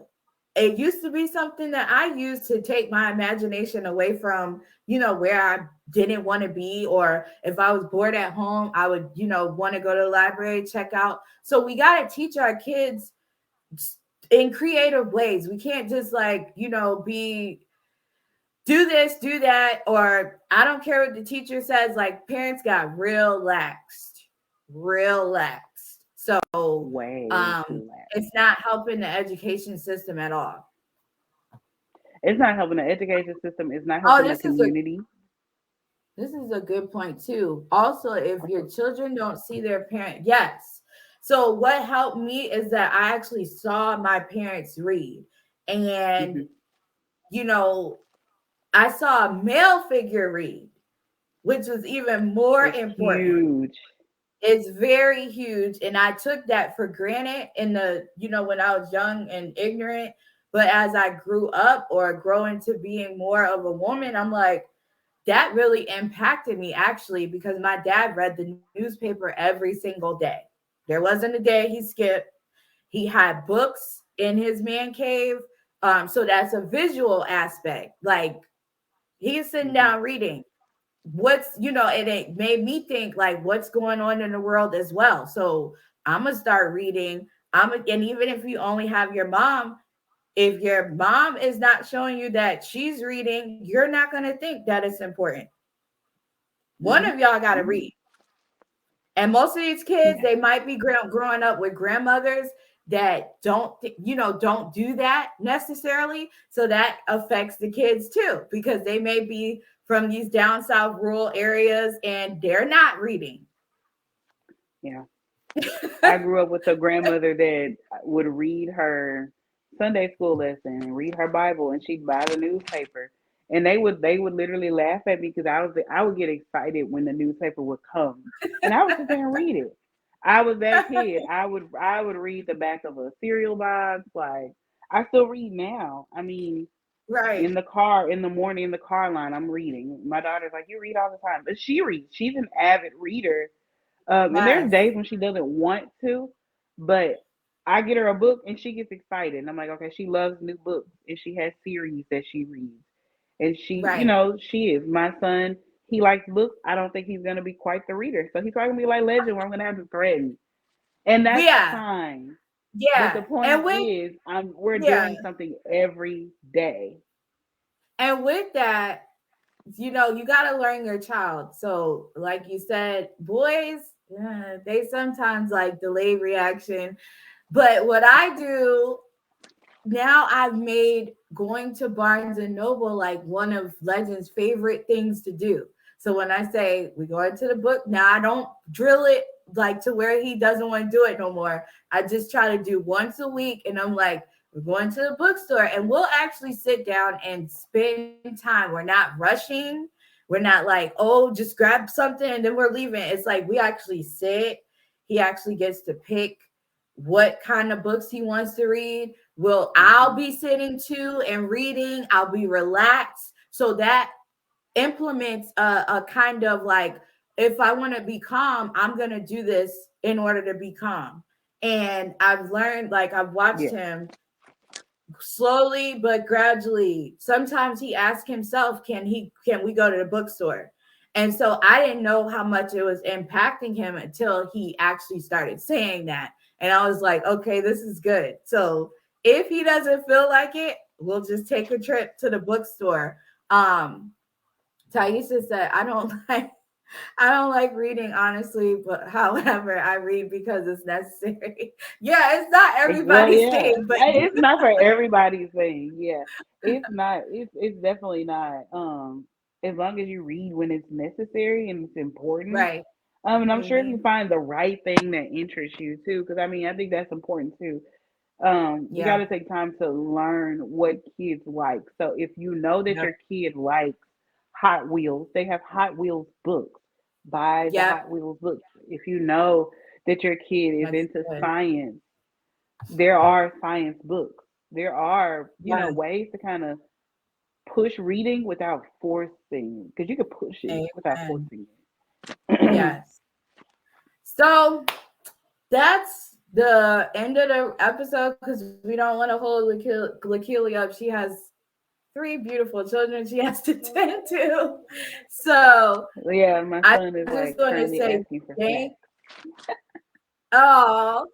It used to be something that I used to take my imagination away from, where I didn't want to be, or if I was bored at home, I would, want to go to the library, check out. So we got to teach our kids in creative ways. We can't just do this, do that, or I don't care what the teacher says. Like parents got real laxed. So it's not helping the education system at all. It's not helping the education system. It's not helping the community. This is a good point too. Also, if your children don't see their parent, yes. So what helped me is that I actually saw my parents read. And, I saw a male figure read, which was even more important. Huge. It's very huge. And I took that for granted in the, when I was young and ignorant. But as I grew up or grow into being more of a woman, I'm like, that really impacted me actually, because my dad read the newspaper every single day. There wasn't a day he skipped. He had books in his man cave. So that's a visual aspect. Like he's sitting down reading. And it made me think like what's going on in the world as well. So I'm gonna start reading. And even if you only have your mom, if your mom is not showing you that she's reading, you're not gonna think that it's important. One of y'all gotta read. And most of these kids, they might be growing up with grandmothers that don't do that necessarily. So that affects the kids too, because they may be from these down south rural areas and they're not reading. Yeah. I grew up with a grandmother that would read her Sunday school lesson and read her Bible, and she'd buy the newspaper. And they would literally laugh at me because I would get excited when the newspaper would come. And I would sit there and read it. I was that kid. I would read the back of a cereal box. Like I still read now. I mean, right. In the car, in the morning, in the car line, I'm reading. My daughter's like, you read all the time. But she reads. She's an avid reader. And there's days when she doesn't want to, but I get her a book and she gets excited. And I'm like, okay, she loves new books and she has series that she reads. And she, she is. My son, he likes books. I don't think he's going to be quite the reader. So he's probably going to be like Legend, where I'm going to have to threaten. And that's fine. Yeah. But the point is, we're doing something every day. And with that, you got to learn your child. So like you said, boys, they sometimes like delayed reaction. But what I do now, I've made going to Barnes and Noble like one of Legend's favorite things to do. So when I say we go into the book, now I don't drill it like to where he doesn't want to do it no more. I just try to do once a week. And I'm like, we're going to the bookstore, and we'll actually sit down and spend time. We're not rushing. We're not like, oh, just grab something and then we're leaving. It's like we actually sit. He actually gets to pick what kind of books he wants to read. I'll be sitting too and reading. I'll be relaxed. So that implements a kind of like, if I want to be calm, I'm going to do this in order to be calm. And I've learned, like, I've watched Yeah. him slowly but gradually. Sometimes he asks himself, can we go to the bookstore? And so I didn't know how much it was impacting him until he actually started saying that. And I was like, okay, this is good. So if he doesn't feel like it, we'll just take a trip to the bookstore. Taisha said, I don't like reading, honestly, but however, I read because it's necessary. Yeah, it's not Well, everybody's yeah, thing, but it's not for everybody's thing. Yeah, it's not. It's definitely not. As long as you read when it's necessary and it's important. right. And I'm sure if you Hmm. find the right thing that interests you too, because I mean, I think that's important too. You got Yeah. to take time to learn what kids like. So if you know that Yep. your kid likes Hot Wheels, they have Hot Wheels books. Buy the Yep. Hot Wheels books. If you know that your kid is That's into good. science, there are science books. There are, Yeah. ways to kind of push reading without forcing, because you can push it without Amen. forcing it. Yes. So that's the end of the episode because we don't want to hold Lakili up. She has three beautiful children she has to tend to. So Yeah, my I son is just like want to currently say asking for thank. snacks. Oh,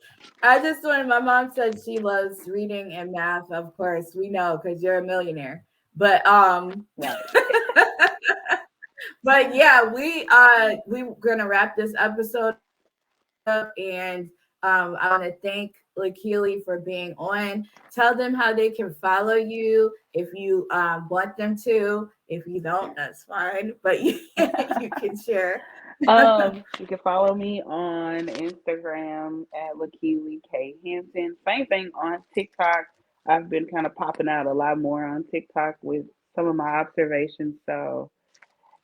I just wanted. My mom said she loves reading and math. Of course, we know because you're a millionaire. But Right. but yeah, we're gonna wrap this episode up, and I want to thank Lakili for being on. Tell them how they can follow you if you want them to. If you don't, that's fine. But you can share. You can follow me on Instagram at Lakeali K Hampton. Same thing on TikTok. I've been kind of popping out a lot more on TikTok with some of my observations. So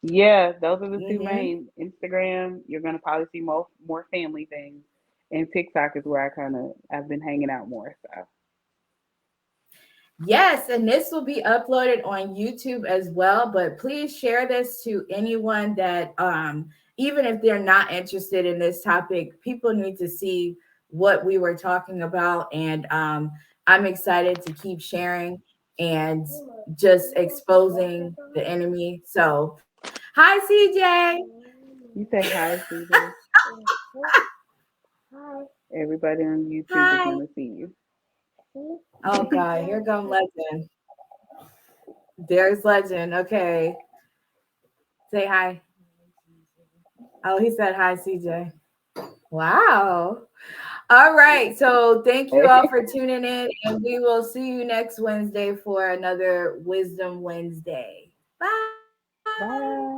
yeah, those are the two Hmm. main. Instagram, you're gonna probably see more family things, and TikTok is where I've been hanging out more. So Yes, and this will be uploaded on YouTube as well. But please share this to anyone that, even if they're not interested in this topic, people need to see what we were talking about. And I'm excited to keep sharing and just exposing the enemy. So, hi, CJ. you say hi, CJ. Everybody on YouTube is Hi. gonna see you. Oh, God, here come Legend. There's Legend. Okay. Say hi. Oh, he said hi, CJ. Wow. All right. So thank you all for tuning in, and we will see you next Wednesday for another Wisdom Wednesday. Bye. Bye.